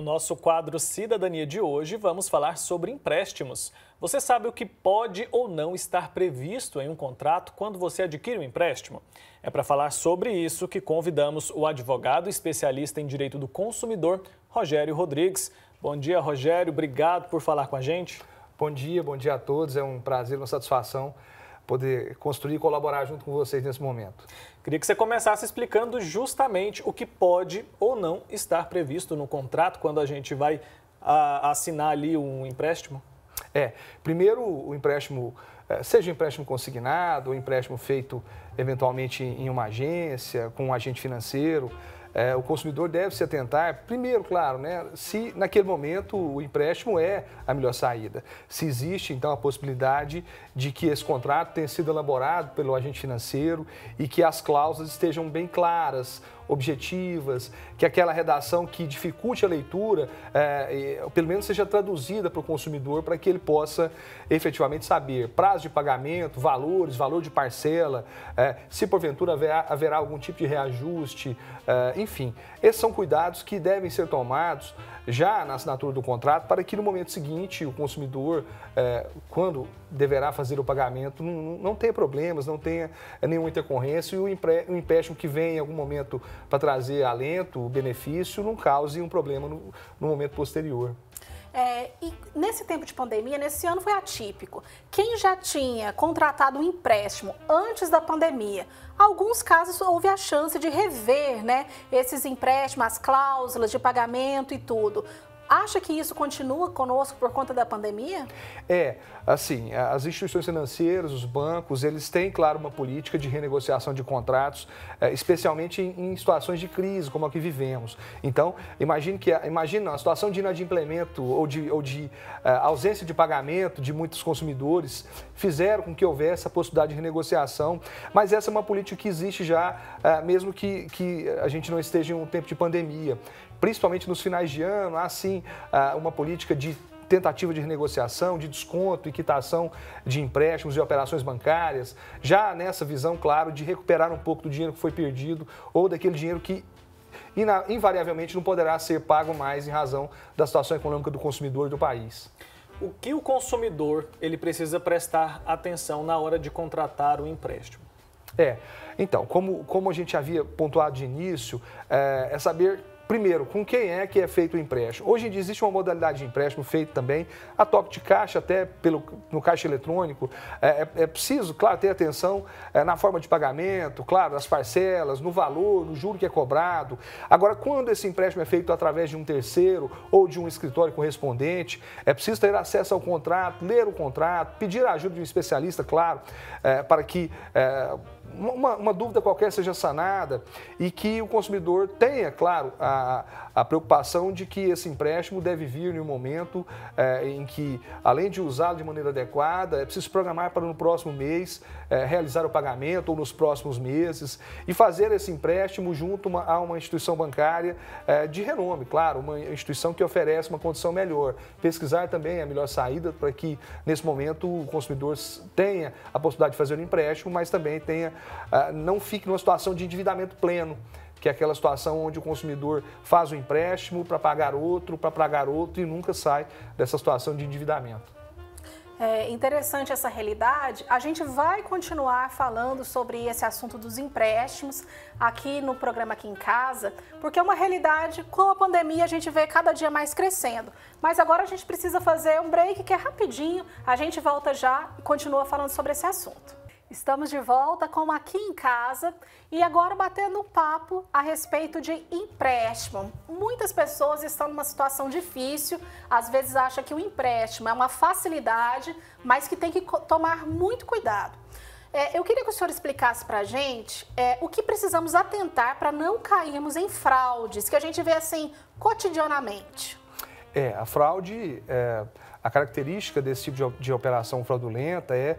nosso quadro Cidadania de hoje, vamos falar sobre empréstimos. Você sabe o que pode ou não estar previsto em um contrato quando você adquire um empréstimo? É para falar sobre isso que convidamos o advogado especialista em direito do consumidor, Rogério Rodrigues. Bom dia, Rogério. Obrigado por falar com a gente. Bom dia a todos. É um prazer, uma satisfação poder construir e colaborar junto com vocês nesse momento. Queria que você começasse explicando justamente o que pode ou não estar previsto no contrato quando a gente vai assinar ali um empréstimo. Primeiro o empréstimo, seja um empréstimo consignado, ou empréstimo feito eventualmente em uma agência, com um agente financeiro, o consumidor deve se atentar, primeiro, claro, se naquele momento o empréstimo é a melhor saída. Se existe, então, a possibilidade de que esse contrato tenha sido elaborado pelo agente financeiro e que as cláusulas estejam bem claras, objetivas, que aquela redação que dificulte a leitura, pelo menos seja traduzida para o consumidor, para que ele possa efetivamente saber prazo de pagamento, valores, valor de parcela, se porventura haverá algum tipo de reajuste, enfim. Esses são cuidados que devem ser tomados já na assinatura do contrato para que no momento seguinte o consumidor, quando deverá fazer o pagamento, não tenha problemas, não tenha nenhuma intercorrência e o empréstimo que vem em algum momento para trazer alento, benefício, não cause um problema no momento posterior. E nesse tempo de pandemia, nesse ano foi atípico. Quem já tinha contratado um empréstimo antes da pandemia, alguns casos houve a chance de rever, esses empréstimos, as cláusulas de pagamento e tudo. Acha que isso continua conosco por conta da pandemia? Assim, as instituições financeiras, os bancos, eles têm, claro, uma política de renegociação de contratos, especialmente em situações de crise, como a que vivemos. Então, imagine a situação de inadimplemento ou de ausência de pagamento de muitos consumidores fizeram com que houvesse a possibilidade de renegociação, mas essa é uma política que existe já, mesmo que a gente não esteja em um tempo de pandemia. Principalmente nos finais de ano, há sim uma política de tentativa de renegociação, de desconto e quitação de empréstimos e operações bancárias, já nessa visão, claro, de recuperar um pouco do dinheiro que foi perdido ou daquele dinheiro que invariavelmente não poderá ser pago mais em razão da situação econômica do consumidor do país. O que o consumidor ele precisa prestar atenção na hora de contratar o empréstimo? Então, como a gente havia pontuado de início, é saber primeiro, com quem é que é feito o empréstimo? Hoje em dia existe uma modalidade de empréstimo feito também a toque de caixa, até no caixa eletrônico. É preciso, claro, ter atenção na forma de pagamento, claro, nas parcelas, no valor, no juro que é cobrado. Agora, quando esse empréstimo é feito através de um terceiro ou de um escritório correspondente, é preciso ter acesso ao contrato, ler o contrato, pedir a ajuda de um especialista, claro, para que uma dúvida qualquer seja sanada e que o consumidor tenha, claro, a preocupação de que esse empréstimo deve vir em um momento em que, além de usá-lo de maneira adequada, é preciso programar para no próximo mês realizar o pagamento ou nos próximos meses e fazer esse empréstimo junto a uma instituição bancária de renome, claro, uma instituição que oferece uma condição melhor. Pesquisar também a melhor saída para que, nesse momento, o consumidor tenha a possibilidade de fazer o empréstimo, mas também não fique numa situação de endividamento pleno, que é aquela situação onde o consumidor faz o empréstimo para pagar outro e nunca sai dessa situação de endividamento. É interessante essa realidade. A gente vai continuar falando sobre esse assunto dos empréstimos aqui no programa Aqui em Casa, porque é uma realidade, com a pandemia a gente vê cada dia mais crescendo. Mas agora a gente precisa fazer um break que é rapidinho, a gente volta já e continua falando sobre esse assunto. Estamos de volta com Aqui em Casa e agora batendo um papo a respeito de empréstimo. Muitas pessoas estão numa situação difícil, às vezes acham que o empréstimo é uma facilidade, mas que tem que tomar muito cuidado. Eu queria que o senhor explicasse para a gente o que precisamos atentar para não cairmos em fraudes, que a gente vê assim cotidianamente. A fraude, a característica desse tipo de operação fraudulenta é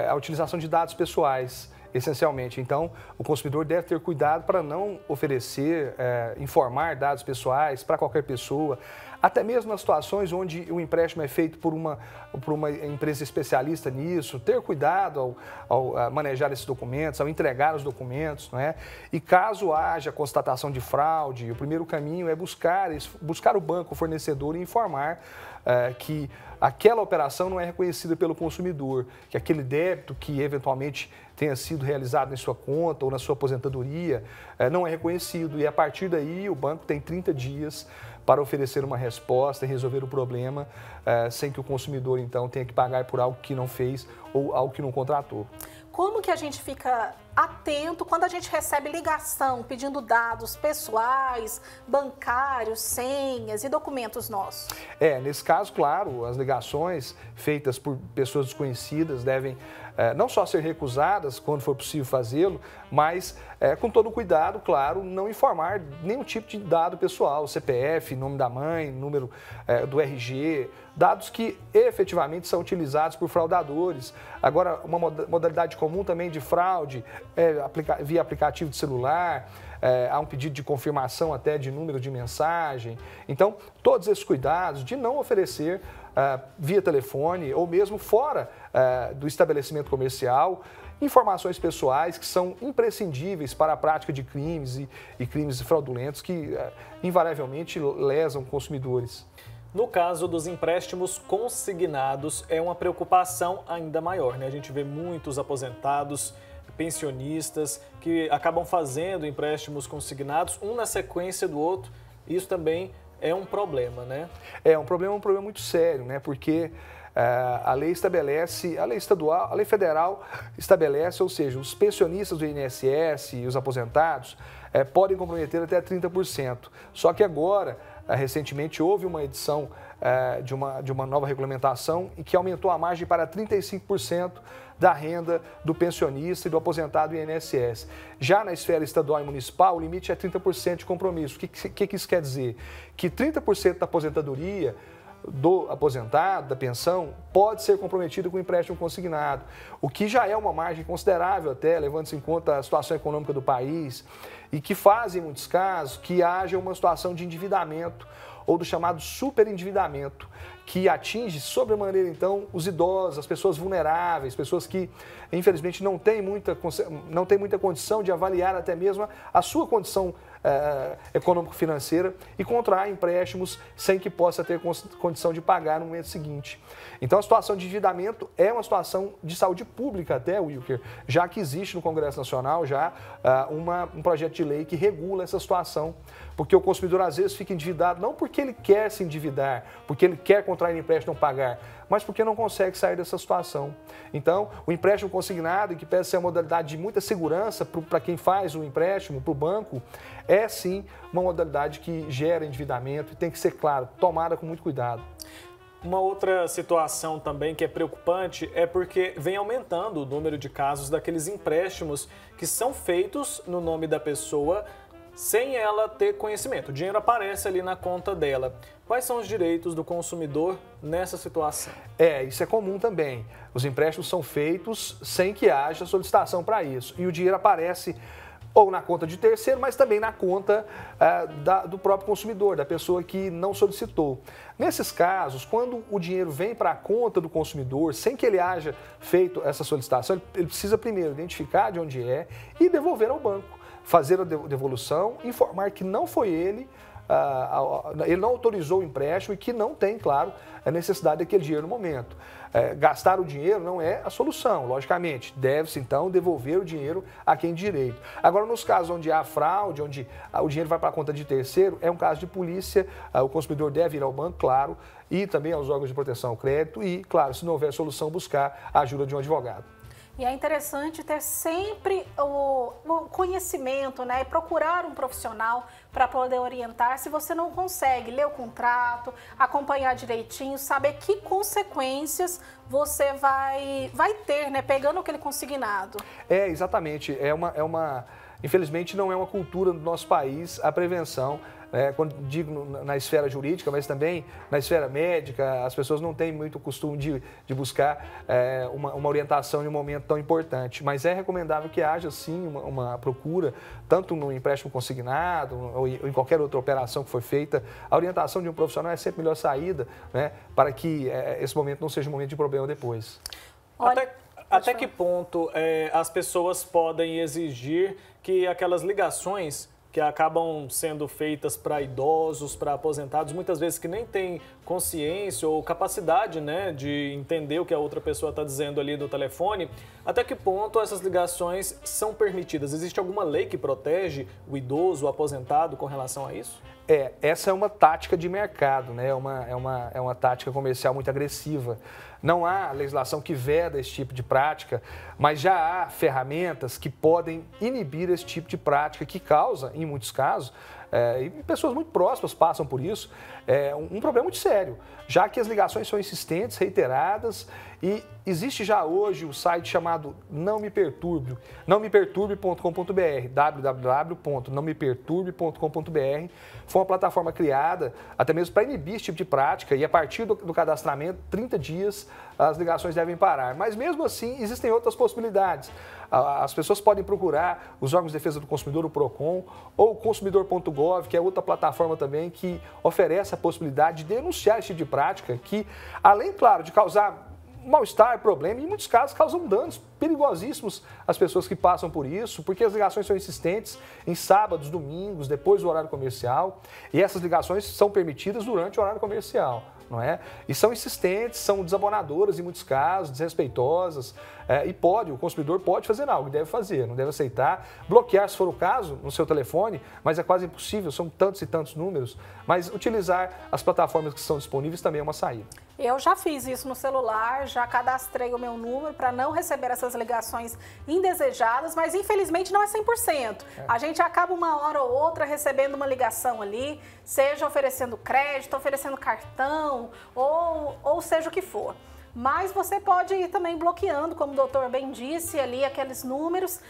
a utilização de dados pessoais, essencialmente. Então, o consumidor deve ter cuidado para não oferecer, informar dados pessoais para qualquer pessoa. até mesmo nas situações onde o empréstimo é feito por uma empresa especialista nisso, ter cuidado ao manejar esses documentos, ao entregar os documentos, não é? E caso haja constatação de fraude, o primeiro caminho é buscar o banco, o fornecedor e informar que aquela operação não é reconhecida pelo consumidor, que aquele débito que eventualmente tenha sido realizado em sua conta ou na sua aposentadoria não é reconhecido. E a partir daí o banco tem 30 dias para oferecer uma resposta e resolver o problema sem que o consumidor então tenha que pagar por algo que não fez ou algo que não contratou. Como que a gente fica atento quando a gente recebe ligação pedindo dados pessoais, bancários, senhas e documentos nossos? Nesse caso, claro, as ligações feitas por pessoas desconhecidas devem não só ser recusadas quando for possível fazê-lo, mas com todo cuidado, claro, não informar nenhum tipo de dado pessoal, CPF, nome da mãe, número do RG, dados que efetivamente são utilizados por fraudadores. Agora, uma modalidade comum também de fraude via aplicativo de celular, há um pedido de confirmação até de número de mensagem. Então, todos esses cuidados de não oferecer via telefone ou mesmo fora do estabelecimento comercial informações pessoais que são imprescindíveis para a prática de crimes e crimes fraudulentos que invariavelmente lesam consumidores. No caso dos empréstimos consignados, é uma preocupação ainda maior, né? A gente vê muitos aposentados, pensionistas, que acabam fazendo empréstimos consignados, um na sequência do outro. Isso também é um problema, né? É um problema muito sério, né? Porque a lei estabelece, a lei estadual, a lei federal estabelece, ou seja, os pensionistas do INSS e os aposentados podem comprometer até 30%. Só que agora, recentemente, houve uma edição de uma nova regulamentação e que aumentou a margem para 35% da renda do pensionista e do aposentado do INSS. Já na esfera estadual e municipal, o limite é 30% de compromisso. O que isso quer dizer? Que 30% da aposentadoria do aposentado, da pensão, pode ser comprometido com empréstimo consignado, o que já é uma margem considerável até, levando-se em conta a situação econômica do país, e que faz, em muitos casos, que haja uma situação de endividamento ou do chamado superendividamento, que atinge sobremaneira, então, os idosos, as pessoas vulneráveis, pessoas que, infelizmente, não têm muita condição de avaliar até mesmo a sua condição econômico-financeira e contrair empréstimos sem que possa ter condição de pagar no momento seguinte. Então, a situação de endividamento é uma situação de saúde pública até, Wilker, já que existe no Congresso Nacional já um projeto de lei que regula essa situação, porque o consumidor às vezes fica endividado não porque ele quer se endividar, porque ele quer contrair empréstimo e não pagar, mas porque não consegue sair dessa situação. Então, o empréstimo consignado, que pede ser uma modalidade de muita segurança para quem faz o empréstimo, para o banco, é sim uma modalidade que gera endividamento e tem que ser, claro, tomada com muito cuidado. Uma outra situação também que é preocupante é porque vem aumentando o número de casos daqueles empréstimos que são feitos no nome da pessoa sem ela ter conhecimento. O dinheiro aparece ali na conta dela. Quais são os direitos do consumidor nessa situação? Isso é comum também. Os empréstimos são feitos sem que haja solicitação para isso. E o dinheiro aparece ou na conta de terceiro, mas também na conta do próprio consumidor, da pessoa que não solicitou. Nesses casos, quando o dinheiro vem para a conta do consumidor, sem que ele haja feito essa solicitação, ele precisa primeiro identificar de onde é e devolver ao banco. Fazer a devolução, informar que não foi ele não autorizou o empréstimo e que não tem, claro, a necessidade daquele dinheiro no momento. Gastar o dinheiro não é a solução, logicamente. Deve-se, então, devolver o dinheiro a quem de direito. Agora, nos casos onde há fraude, onde o dinheiro vai para a conta de terceiro, é um caso de polícia, o consumidor deve ir ao banco, claro, e também aos órgãos de proteção ao crédito e, claro, se não houver solução, buscar a ajuda de um advogado. E é interessante ter sempre o conhecimento, né? E procurar um profissional para poder orientar se você não consegue ler o contrato, acompanhar direitinho, saber que consequências você vai ter, né? Pegando aquele consignado. Exatamente. Infelizmente, não é uma cultura do nosso país a prevenção quando digo na esfera jurídica, mas também na esfera médica, as pessoas não têm muito costume de buscar uma orientação em um momento tão importante. Mas é recomendável que haja, sim, uma procura, tanto no empréstimo consignado ou em qualquer outra operação que foi feita. A orientação de um profissional é sempre a melhor saída, né, para que esse momento não seja um momento de problema depois. Até que ponto as pessoas podem exigir que aquelas ligações que acabam sendo feitas para idosos, para aposentados, muitas vezes que nem têm consciência ou capacidade, né, de entender o que a outra pessoa está dizendo ali no telefone, até que ponto essas ligações são permitidas? Existe alguma lei que protege o idoso, o aposentado com relação a isso? Essa é uma tática de mercado, né? É uma tática comercial muito agressiva. Não há legislação que veda esse tipo de prática, mas já há ferramentas que podem inibir esse tipo de prática que causa, em muitos casos, e pessoas muito próximas passam por isso, um problema muito sério, já que as ligações são insistentes, reiteradas, e existe já hoje o site chamado Não Me Perturbe, nãomeperturbe.com.br, www.nãomeperturbe.com.br. Foi uma plataforma criada até mesmo para inibir esse tipo de prática e a partir do cadastramento, 30 dias, as ligações devem parar. Mas mesmo assim, existem outras possibilidades. As pessoas podem procurar os órgãos de defesa do consumidor, o PROCON, ou o consumidor.gov, que é outra plataforma também que oferece a possibilidade de denunciar esse tipo de prática que, além, claro, de causar mal-estar, problema, e em muitos casos causam danos perigosíssimos às pessoas que passam por isso, porque as ligações são insistentes em sábados, domingos, depois do horário comercial, e essas ligações são permitidas durante o horário comercial, não é? E são insistentes, são desabonadoras em muitos casos, desrespeitosas, e o consumidor pode fazer algo, deve fazer, não deve aceitar, bloquear se for o caso no seu telefone, mas é quase impossível, são tantos e tantos números, mas utilizar as plataformas que são disponíveis também é uma saída. Eu já fiz isso no celular, já cadastrei o meu número para não receber essas ligações indesejadas, mas infelizmente não é 100%. A gente acaba uma hora ou outra recebendo uma ligação ali, seja oferecendo crédito, oferecendo cartão, ou seja o que for. Mas você pode ir também bloqueando, como o doutor bem disse, ali aqueles números.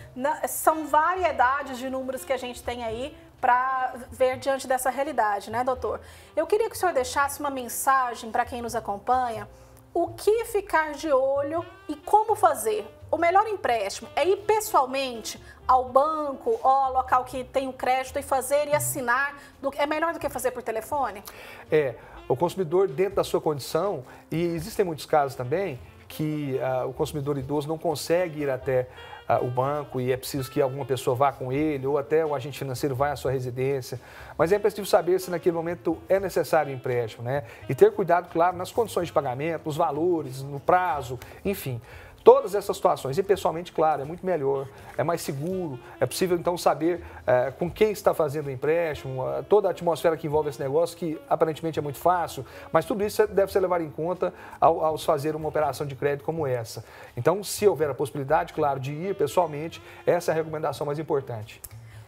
São variedades de números que a gente tem aí para ver diante dessa realidade, né, doutor? Eu queria que o senhor deixasse uma mensagem para quem nos acompanha, o que ficar de olho e como fazer. O melhor empréstimo é ir pessoalmente ao banco ou ao local que tem o crédito e fazer e assinar. É melhor do que fazer por telefone? O consumidor dentro da sua condição, e existem muitos casos também que o consumidor idoso não consegue ir até o banco e é preciso que alguma pessoa vá com ele ou até o agente financeiro vá à sua residência. Mas é preciso saber se naquele momento é necessário o empréstimo, né? E ter cuidado, claro, nas condições de pagamento, nos valores, no prazo, enfim. Todas essas situações, e pessoalmente, claro, é muito melhor, é mais seguro, é possível então saber com quem está fazendo o empréstimo, toda a atmosfera que envolve esse negócio, que aparentemente é muito fácil, mas tudo isso deve ser levado em conta ao fazer uma operação de crédito como essa. Então, se houver a possibilidade, claro, de ir pessoalmente, essa é a recomendação mais importante.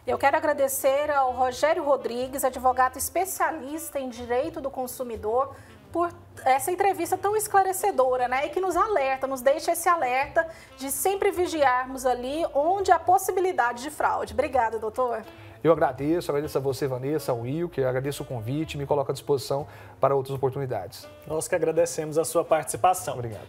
Eu quero agradecer ao Rogério Rodrigues, advogado especialista em direito do consumidor, por essa entrevista tão esclarecedora, né? E que nos alerta, nos deixa esse alerta de sempre vigiarmos ali onde há possibilidade de fraude. Obrigada, doutor. Eu agradeço a você, Vanessa, ao Will, que agradeço o convite e me coloco à disposição para outras oportunidades. Nós que agradecemos a sua participação. Obrigado.